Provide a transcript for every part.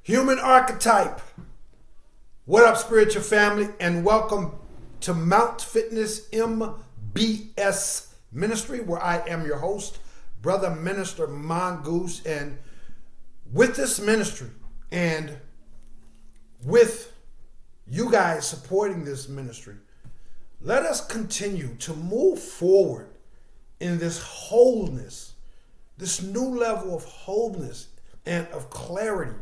Human archetype. What up, spiritual family? And welcome to Mount Fitness MBS Ministry, where I am your host, Brother Minister Mongoose. And with this ministry and with you guys supporting this ministry, let us continue to move forward in this wholeness, this new level of wholeness and of clarity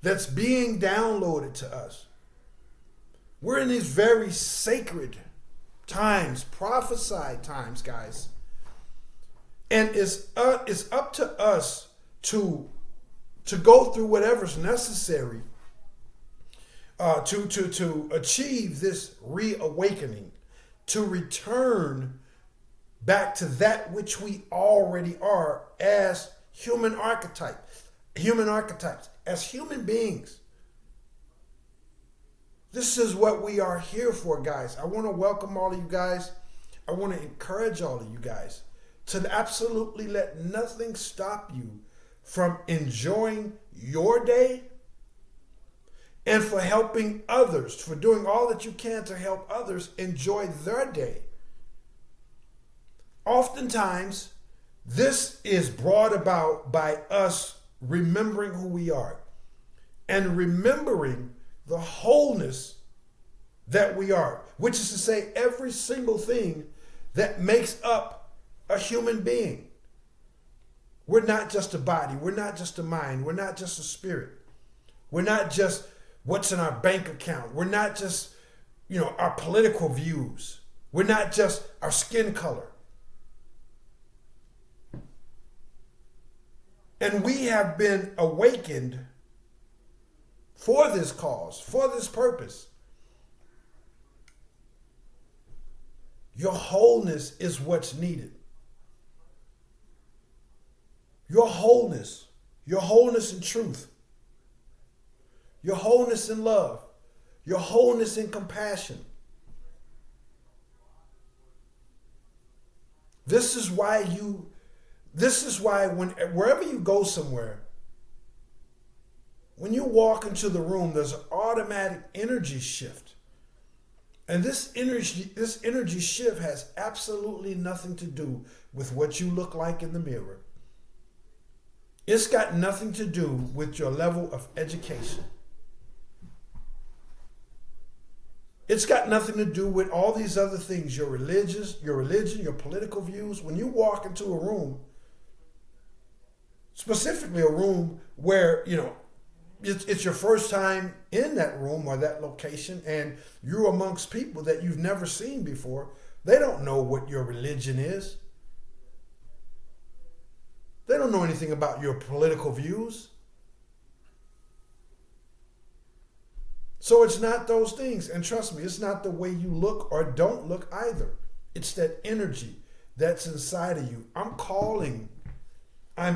that's being downloaded to us. We're in these very sacred times, prophesied times, guys. And it's up to us to go through whatever's necessary to achieve this reawakening, to return back to that which we already are as human archetypes, as human beings. This is what we are here for, guys. I want to welcome all of you guys. I want to encourage all of you guys to absolutely let nothing stop you from enjoying your day and for helping others, for doing all that you can to help others enjoy their day. Oftentimes, this is brought about by us remembering who we are and remembering the wholeness that we are, which is to say every single thing that makes up a human being. We're not just a body. We're not just a mind. We're not just a spirit. We're not just what's in our bank account. We're not just, our political views. We're not just our skin color. And we have been awakened for this cause, for this purpose. Your wholeness is what's needed. Your wholeness in truth, your wholeness in love, your wholeness in compassion. This is why wherever you go somewhere, when you walk into the room, there's an automatic energy shift. And this energy shift has absolutely nothing to do with what you look like in the mirror. It's got nothing to do with your level of education. It's got nothing to do with all these other things, your religion, your political views. When you walk into a room, specifically a room where, it's your first time in that room or that location, and you're amongst people that you've never seen before, they don't know what your religion is. They don't know anything about your political views. So it's not those things. And trust me, it's not the way you look or don't look either. It's that energy that's inside of you. I'm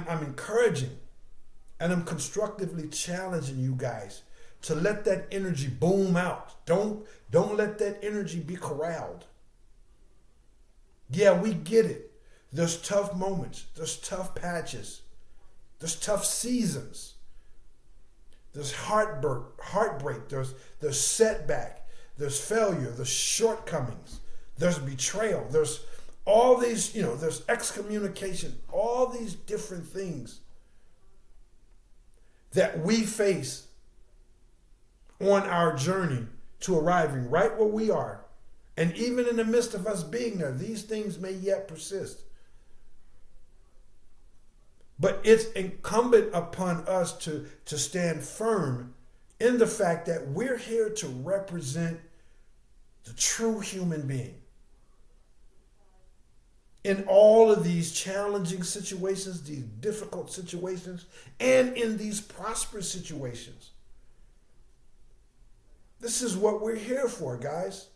encouraging, and I'm constructively challenging you guys to let that energy boom out. Don't let that energy be corralled. Yeah, we get it. There's tough moments. There's tough patches. There's tough seasons. There's heartbreak. There's setback. There's failure. There's shortcomings. There's betrayal. There's all these, there's excommunication. All these different things that we face on our journey to arriving right where we are. And even in the midst of us being there, these things may yet persist. But it's incumbent upon us to stand firm in the fact that we're here to represent the true human being. In all of these challenging situations, these difficult situations, and in these prosperous situations. This is what we're here for, guys.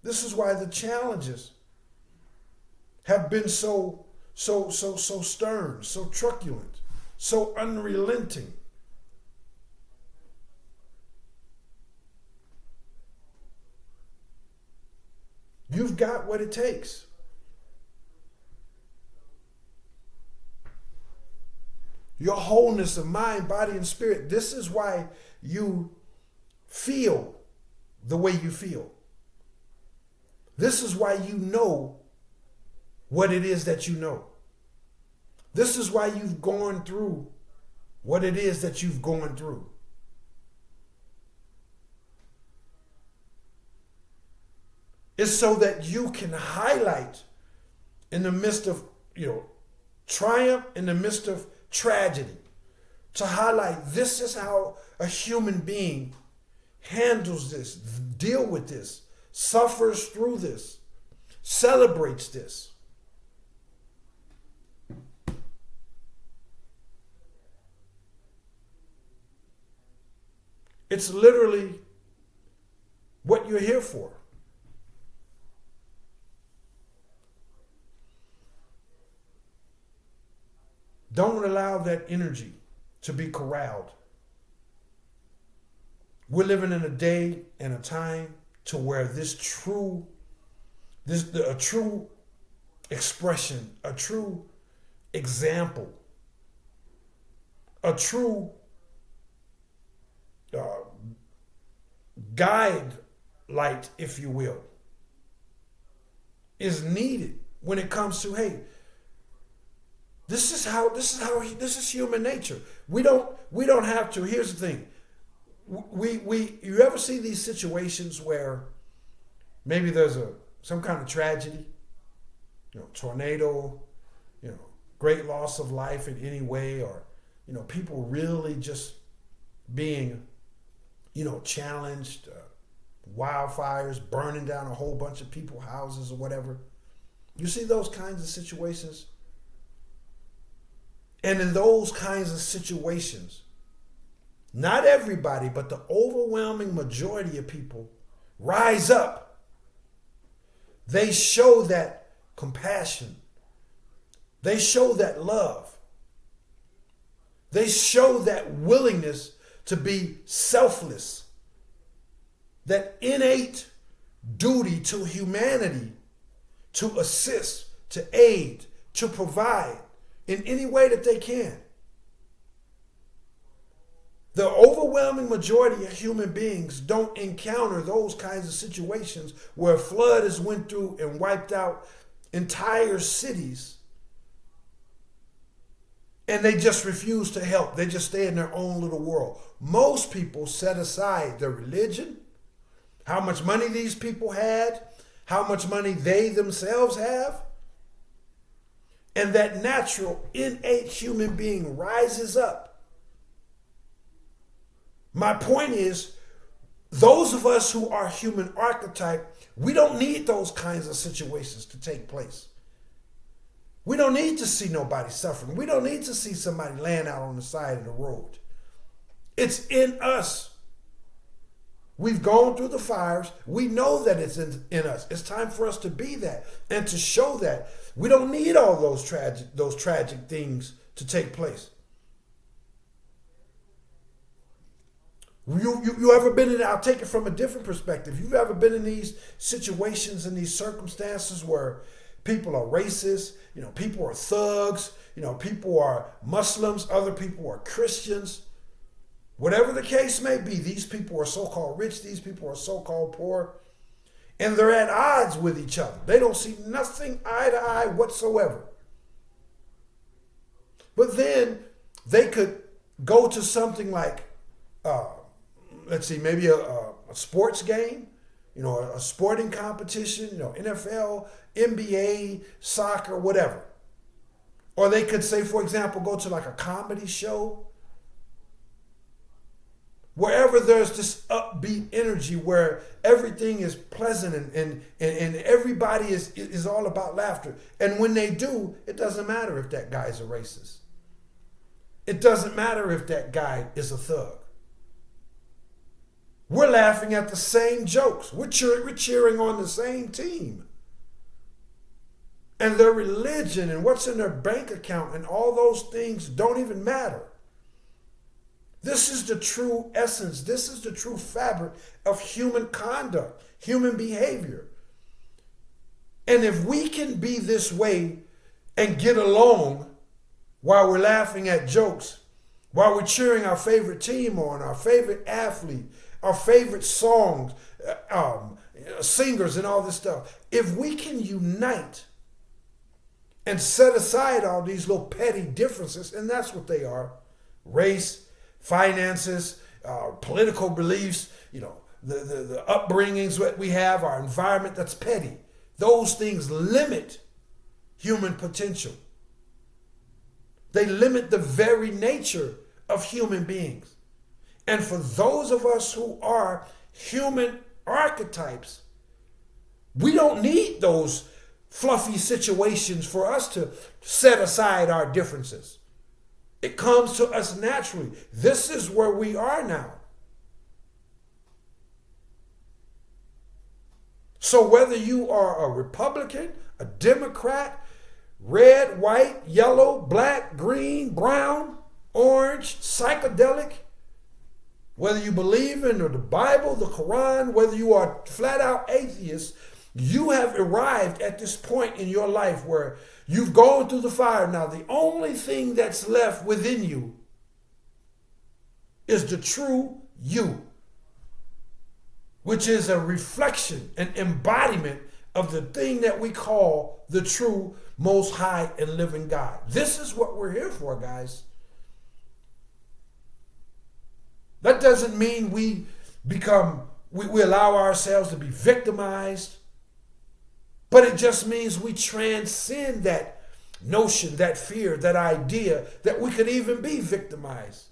This is why the challenges have been so stern, so truculent, so unrelenting. You've got what it takes. your wholeness of mind, body, and spirit. This is why you feel the way you feel. This is why you know what it is that you know. This is why you've gone through what it is that you've gone through. It's so that you can highlight in the midst of, triumph, in the midst of tragedy, to highlight this is how a human being handles this, deal with this, suffers through this, celebrates this. It's literally what you're here for. Don't allow that energy to be corralled. We're living in a day and a time to where a true expression, a true example, a true guide light, if you will, is needed when it comes to, hey, this is human nature. We don't have to. Here's the thing. You ever see these situations where maybe there's some kind of tragedy, tornado, great loss of life in any way, or people really just being challenged, wildfires burning down a whole bunch of people's houses or whatever. You see those kinds of situations? And in those kinds of situations, not everybody, but the overwhelming majority of people rise up. They show that compassion. They show that love. They show that willingness to be selfless, that innate duty to humanity, to assist, to aid, to provide in any way that they can. The overwhelming majority of human beings don't encounter those kinds of situations where a flood has went through and wiped out entire cities, and they just refuse to help. They just stay in their own little world. Most people set aside their religion, how much money these people had, how much money they themselves have, and that natural, innate human being rises up. My point is, those of us who are human archetype, we don't need those kinds of situations to take place. We don't need to see nobody suffering. We don't need to see somebody laying out on the side of the road. It's in us. We've gone through the fires. We know that it's in us. It's time for us to be that and to show that. We don't need all those tragic things to take place. You ever been in, I'll take it from a different perspective. You've ever been in these situations, in these circumstances where people are racist, people are thugs, people are Muslims, other people are Christians. Whatever the case may be, these people are so-called rich, these people are so-called poor, and they're at odds with each other. They don't see nothing eye to eye whatsoever. But then they could go to something like, maybe a sports game, a sporting competition, NFL, NBA, soccer, whatever. Or they could say, for example, go to like a comedy show. Wherever there's this upbeat energy where everything is pleasant and everybody is all about laughter. And when they do, it doesn't matter if that guy's a racist. It doesn't matter if that guy is a thug. We're laughing at the same jokes. We're cheering on the same team. And their religion and what's in their bank account and all those things don't even matter. This is the true essence. This is the true fabric of human conduct, human behavior. And if we can be this way and get along while we're laughing at jokes, while we're cheering our favorite team on, our favorite athlete, our favorite songs, singers and all this stuff. If we can unite and set aside all these little petty differences, and that's what they are, race, finances, political beliefs, the upbringings that we have, our environment that's petty. Those things limit human potential. They limit the very nature of human beings. And for those of us who are human archetypes, we don't need those fluffy situations for us to set aside our differences. It comes to us naturally. This is where we are now. So whether you are a Republican, a Democrat, red, white, yellow, black, green, brown, orange, psychedelic, whether you believe in the Bible, the Quran, whether you are flat out atheist, you have arrived at this point in your life where you've gone through the fire. Now, the only thing that's left within you is the true you, which is a reflection, an embodiment of the thing that we call the true, most high and living God. This is what we're here for, guys. That doesn't mean we allow ourselves to be victimized, but it just means we transcend that notion, that fear, that idea that we could even be victimized.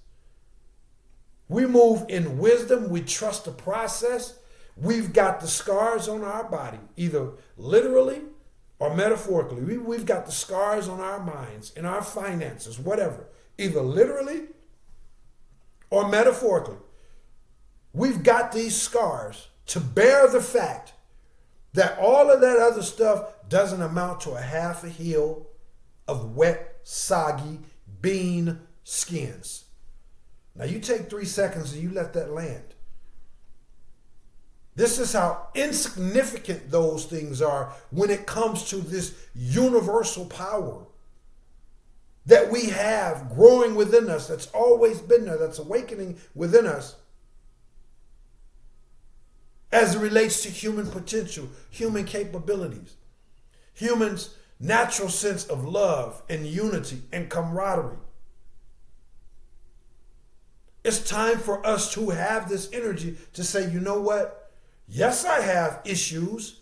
We move in wisdom. We trust the process. We've got the scars on our body, either literally or metaphorically. We've got the scars on our minds, in our finances, whatever, either literally or metaphorically. We've got these scars to bear the fact that all of that other stuff doesn't amount to a half a heel of wet, soggy bean skins. Now you take 3 seconds and you let that land. This is how insignificant those things are when it comes to this universal power that we have growing within us, that's always been there, that's awakening within us as it relates to human potential, human capabilities, humans' natural sense of love and unity and camaraderie. It's time for us to have this energy to say, you know what? Yes, I have issues,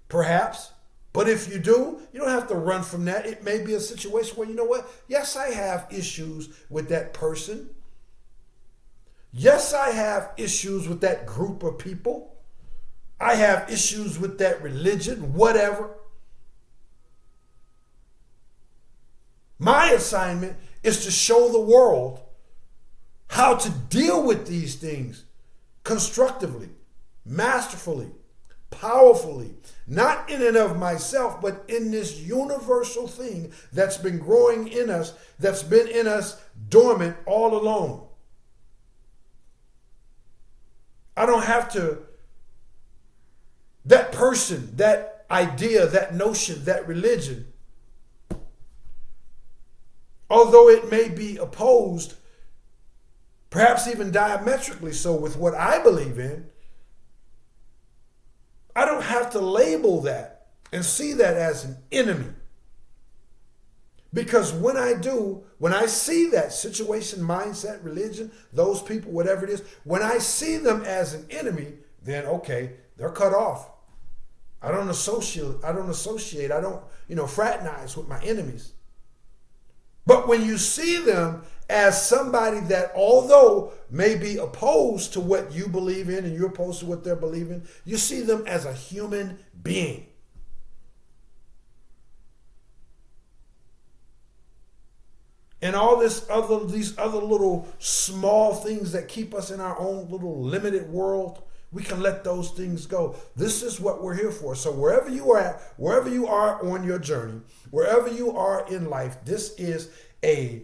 perhaps. But if you do, you don't have to run from that. It may be a situation where, you know what? Yes, I have issues with that person. Yes, I have issues with that group of people. I have issues with that religion, whatever. My assignment is to show the world how to deal with these things constructively, masterfully, powerfully, not in and of myself, but in this universal thing that's been growing in us, that's been in us dormant all along. I don't have to, that person, that idea, that notion, that religion, although it may be opposed, perhaps even diametrically so with what I believe in, I don't have to label that and see that as an enemy. Because when I do, when I see that situation, mindset, religion, those people, whatever it is, when I see them as an enemy, then okay, they're cut off. I don't associate, I don't fraternize with my enemies. But when you see them as somebody that, although may be opposed to what you believe in and you're opposed to what they're believing, you see them as a human being. And all these other little small things that keep us in our own little limited world, we can let those things go. This is what we're here for. So wherever you are at, wherever you are on your journey, wherever you are in life, this is a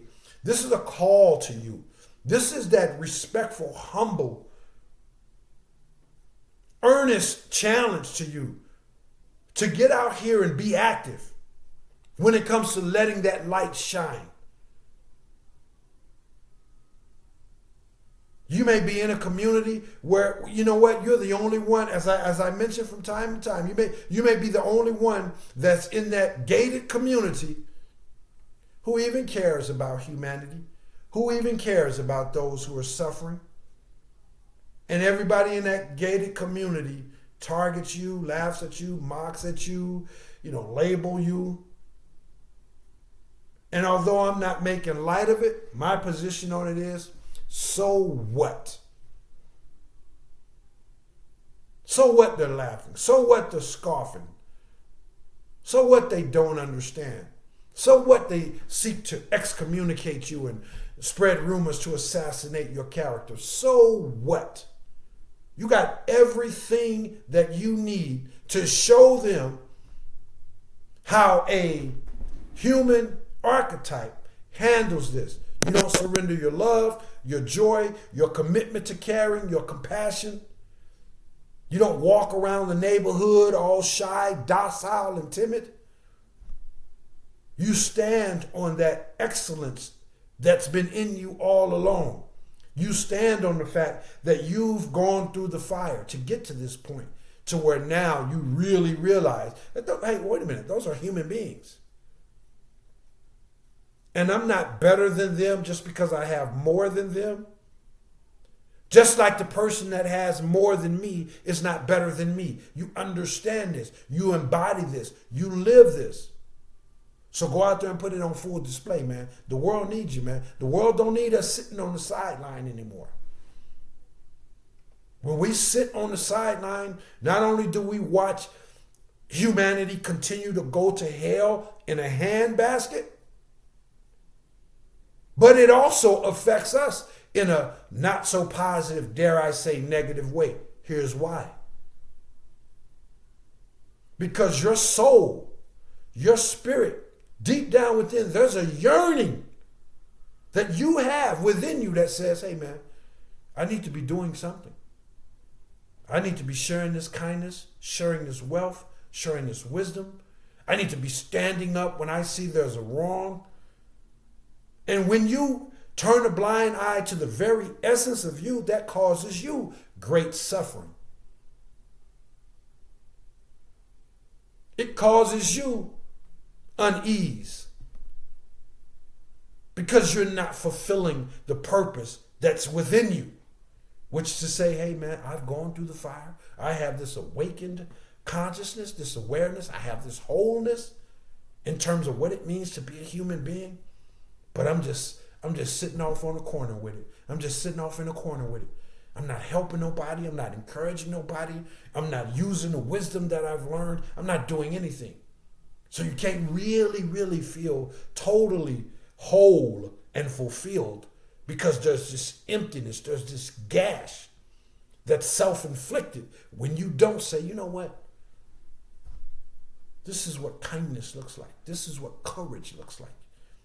call to you. This is that respectful, humble, earnest challenge to you to get out here and be active when it comes to letting that light shine. You may be in a community where, you know what, you're the only one, as I mentioned from time to time, you may be the only one that's in that gated community who even cares about humanity, who even cares about those who are suffering. And everybody in that gated community targets you, laughs at you, mocks at you, label you. And although I'm not making light of it, my position on it is, so what? So what they're laughing? So what they're scoffing? So what they don't understand? So what they seek to excommunicate you and spread rumors to assassinate your character? So what? You got everything that you need to show them how a human archetype handles this. You don't surrender your love, your joy, your commitment to caring, your compassion. You don't walk around the neighborhood all shy, docile, and timid. You stand on that excellence that's been in you all along. You stand on the fact that you've gone through the fire to get to this point, to where now you really realize that, hey, wait a minute, those are human beings. And I'm not better than them just because I have more than them. Just like the person that has more than me is not better than me. You understand this. You embody this. You live this. So go out there and put it on full display, man. The world needs you, man. The world don't need us sitting on the sideline anymore. When we sit on the sideline, not only do we watch humanity continue to go to hell in a handbasket, but it also affects us in a not so positive, dare I say, negative way. Here's why. Because your soul, your spirit, deep down within, there's a yearning that you have within you that says, hey man, I need to be doing something. I need to be sharing this kindness, sharing this wealth, sharing this wisdom. I need to be standing up when I see there's a wrong. And when you turn a blind eye to the very essence of you, that causes you great suffering. It causes you unease because you're not fulfilling the purpose that's within you, which is to say, hey man, I've gone through the fire. I have this awakened consciousness, this awareness. I have this wholeness in terms of what it means to be a human being. But I'm just sitting off on the corner with it. I'm just sitting off in the corner with it. I'm not helping nobody. I'm not encouraging nobody. I'm not using the wisdom that I've learned. I'm not doing anything. So you can't really feel totally whole and fulfilled because there's this emptiness, there's this gash that's self-inflicted when you don't say, you know what? This is what kindness looks like. This is what courage looks like.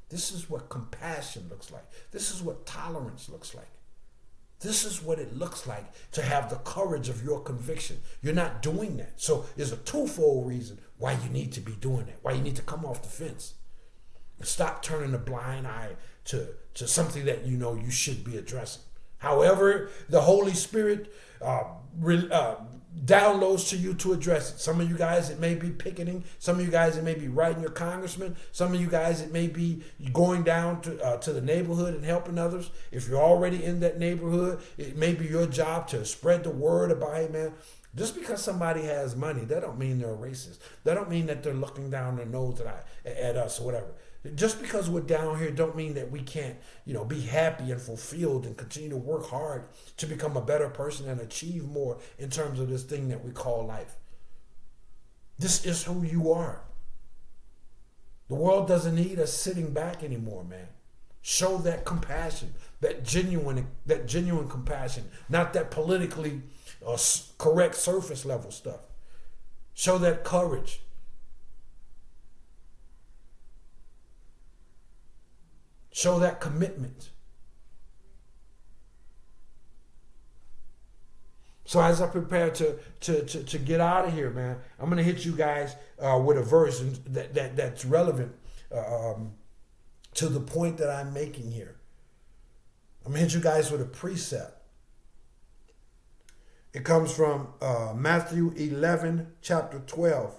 This is what compassion looks like. This is what tolerance looks like. This is what it looks like to have the courage of your conviction. You're not doing that. So there's a twofold reason why you need to be doing that, why you need to come off the fence and stop turning a blind eye to something that you know you should be addressing. However, the Holy Spirit downloads to you to address it. Some of you guys, it may be picketing. Some of you guys, it may be writing your congressman. Some of you guys, it may be going down to the neighborhood and helping others. If you're already in that neighborhood, it may be your job to spread the word about, hey man, just because somebody has money, that don't mean they're racist. That don't mean that they're looking down their nose at us or whatever. Just because we're down here don't mean that we can't, be happy and fulfilled and continue to work hard to become a better person and achieve more in terms of this thing that we call life. This is who you are. The world doesn't need us sitting back anymore, man. Show that compassion, that genuine compassion, not that politically correct surface level stuff. Show that courage. Show that commitment. So as I prepare to get out of here, man, I'm going to hit you guys with a verse that's relevant to the point that I'm making here. I'm going to hit you guys with a precept It comes from Matthew 11, chapter 12.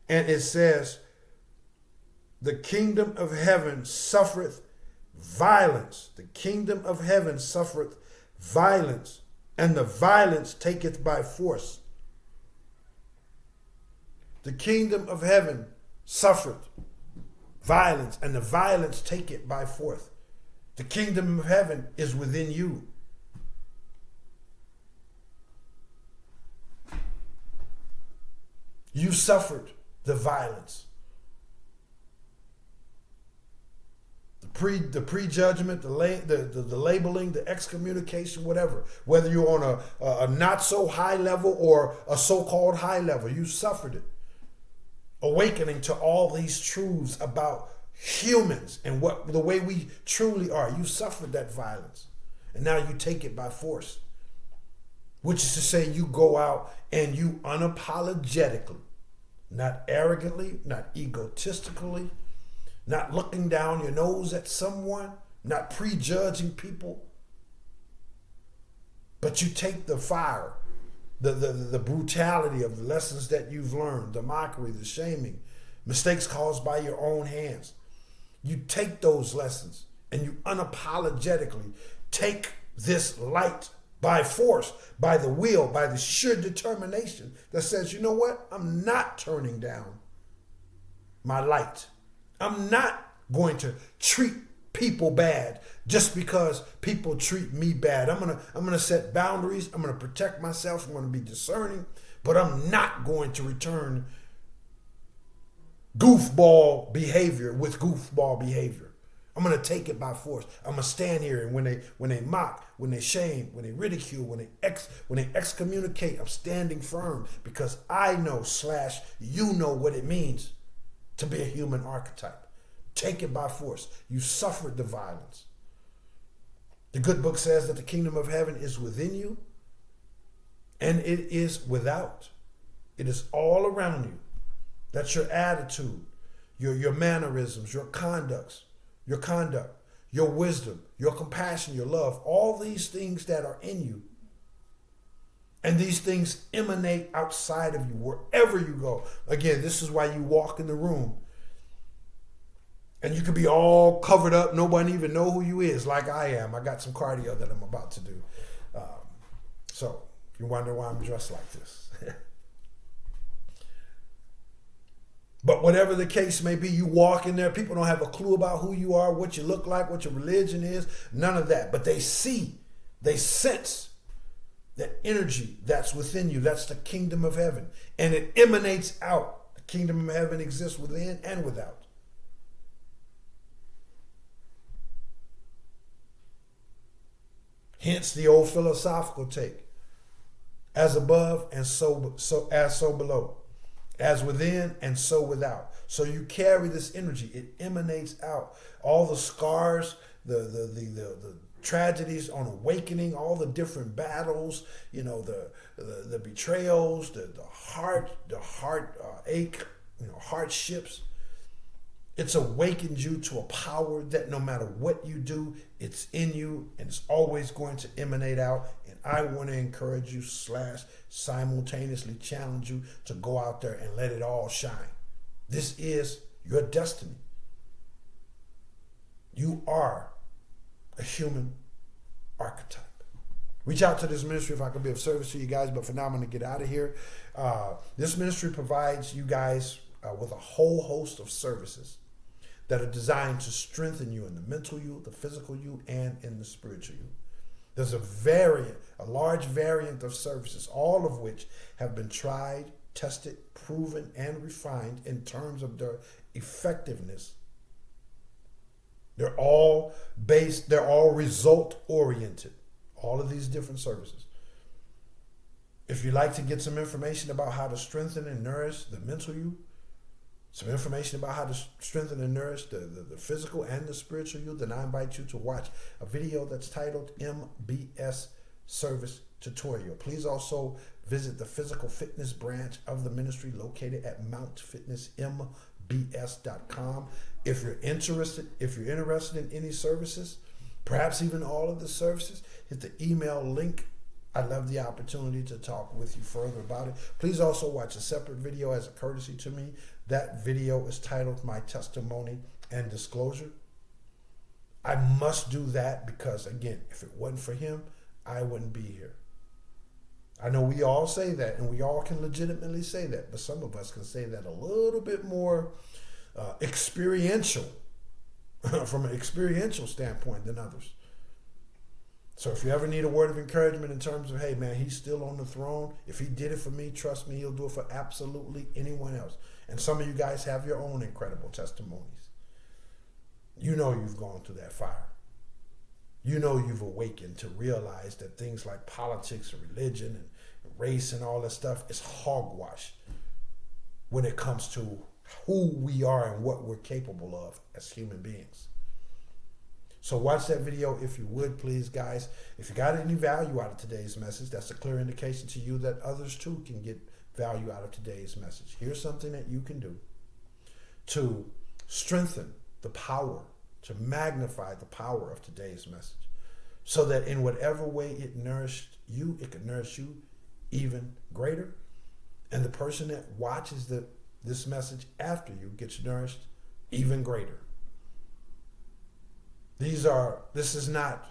And it says, the kingdom of heaven suffereth violence. The kingdom of heaven suffereth violence, and the violence taketh by force. The kingdom of heaven suffereth violence, and the violence take it by force. The kingdom of heaven is within you. You suffered the violence. The prejudgment, the labeling, the excommunication, whatever. Whether you're on a not so high level or a so-called high level, you suffered it. Awakening to all these truths about humans and what the way we truly are. You suffered that violence, and now you take it by force. Which is to say, you go out and you unapologetically, not arrogantly, not egotistically, not looking down your nose at someone, not prejudging people, but you take the fire, the brutality of the lessons that you've learned, the mockery, the shaming, mistakes caused by your own hands. You take those lessons and you unapologetically take this light by force, by the will, by the sheer determination that says, you know what? I'm not turning down my light. I'm not going to treat people bad just because people treat me bad. I'm gonna set boundaries. I'm gonna protect myself. I'm gonna be discerning, but I'm not going to return goofball behavior with goofball behavior. I'm gonna take it by force. I'm gonna stand here, and when they mock, when they shame, when they ridicule, when they excommunicate, I'm standing firm because I know / you know what it means to be a human archetype. Take it by force. You suffered the violence. The good book says that the kingdom of heaven is within you, and it is without. It is all around you. That's your attitude, your mannerisms, your conduct, your wisdom, your compassion, your love, all these things that are in you. And these things emanate outside of you, wherever you go. Again, this is why you walk in the room and you could be all covered up. Nobody even know who you is, like I am. I got some cardio that I'm about to do. So you wonder why I'm dressed like this. But whatever the case may be, you walk in there, people don't have a clue about who you are, what you look like, what your religion is, none of that. But they see, they sense that energy that's within you. That's the kingdom of heaven. And it emanates out. The kingdom of heaven exists within and without. Hence the old philosophical take. As above and so below. As within and so without. So you carry this energy. It emanates out. All the scars, the tragedies on awakening, all the different battles, the betrayals, the heart ache, hardships. It's awakened you to a power that no matter what you do, it's in you and it's always going to emanate out. And I want to encourage you / simultaneously challenge you to go out there and let it all shine. This is your destiny. You are a human archetype. Reach out to this ministry if I can be of service to you guys, but for now I'm going to get out of here. This ministry provides you guys with a whole host of services that are designed to strengthen you in the mental you, the physical you, and in the spiritual you. There's a large variant of services, all of which have been tried, tested, proven, and refined in terms of their effectiveness. They're all result oriented, all of these different services. If you'd like to get some information about how to strengthen and nourish the mental you, some information about how to strengthen and nourish the physical and the spiritual you, then I invite you to watch a video that's titled MBS Service Tutorial. Please also visit the physical fitness branch of the ministry located at mountfitnessmbs.com. If you're interested in any services, perhaps even all of the services, hit the email link. I'd love the opportunity to talk with you further about it. Please also watch a separate video as a courtesy to me. That video is titled My Testimony and Disclosure. I must do that because, again, if it wasn't for him, I wouldn't be here. I know we all say that, and we all can legitimately say that, but some of us can say that a little bit more experiential, from an experiential standpoint than others. So if you ever need a word of encouragement in terms of, hey man, he's still on the throne. If he did it for me, trust me, he'll do it for absolutely anyone else. And some of you guys have your own incredible testimonies. You know you've gone through that fire. You know you've awakened to realize that things like politics and religion and race and all that stuff is hogwash when it comes to who we are and what we're capable of as human beings. So watch that video if you would, please, guys. If you got any value out of today's message, that's a clear indication to you that others too can get value out of today's message. Here's something that you can do to strengthen the power, to magnify the power of today's message, so that in whatever way it nourished you, it can nourish you even greater. And the person that watches this message after you gets nourished even greater. This is not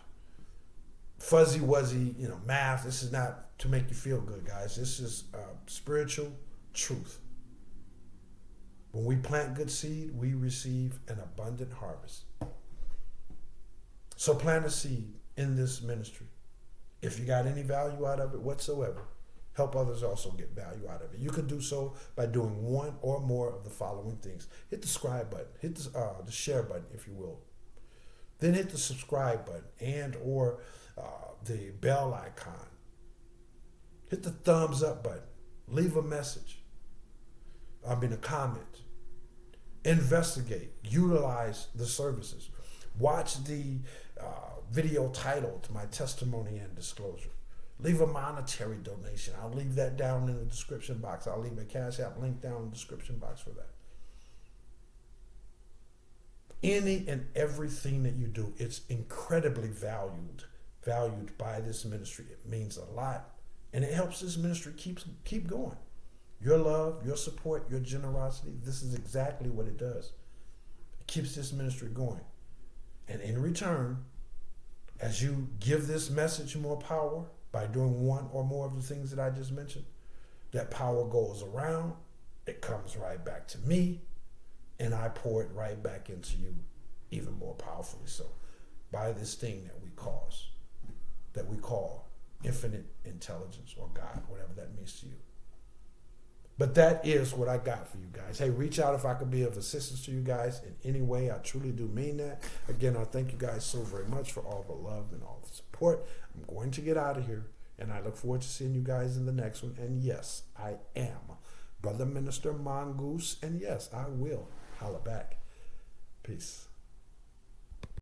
fuzzy wuzzy, math. This is not to make you feel good, guys. This is spiritual truth. When we plant good seed, we receive an abundant harvest. So plant a seed in this ministry. If you got any value out of it whatsoever, help others also get value out of it. You can do so by doing one or more of the following things. Hit the subscribe button. Hit the share button, if you will. Then hit the subscribe button and or the bell icon. Hit the thumbs up button. Leave a message. A comment. Investigate. Utilize the services. Watch the video titled My Testimony and Disclosure. Leave a monetary donation. I'll leave that down in the description box. I'll leave a Cash App link down in the description box for that. Any and everything that you do, it's incredibly valued by this ministry. It means a lot, and it helps this ministry keep going. Your love, your support, your generosity, this is exactly what it does. It keeps this ministry going. And in return, as you give this message more power by doing one or more of the things that I just mentioned, that power goes around, it comes right back to me, and I pour it right back into you even more powerfully so by this thing that we call infinite intelligence or God, whatever that means to you. But that is what I got for you guys. Hey, reach out if I could be of assistance to you guys in any way. I truly do mean that. Again, I thank you guys so very much for all the love and all the support. I'm going to get out of here, and I look forward to seeing you guys in the next one. And yes, I am Brother Minister Mongoose, and yes, I will holla back. Peace.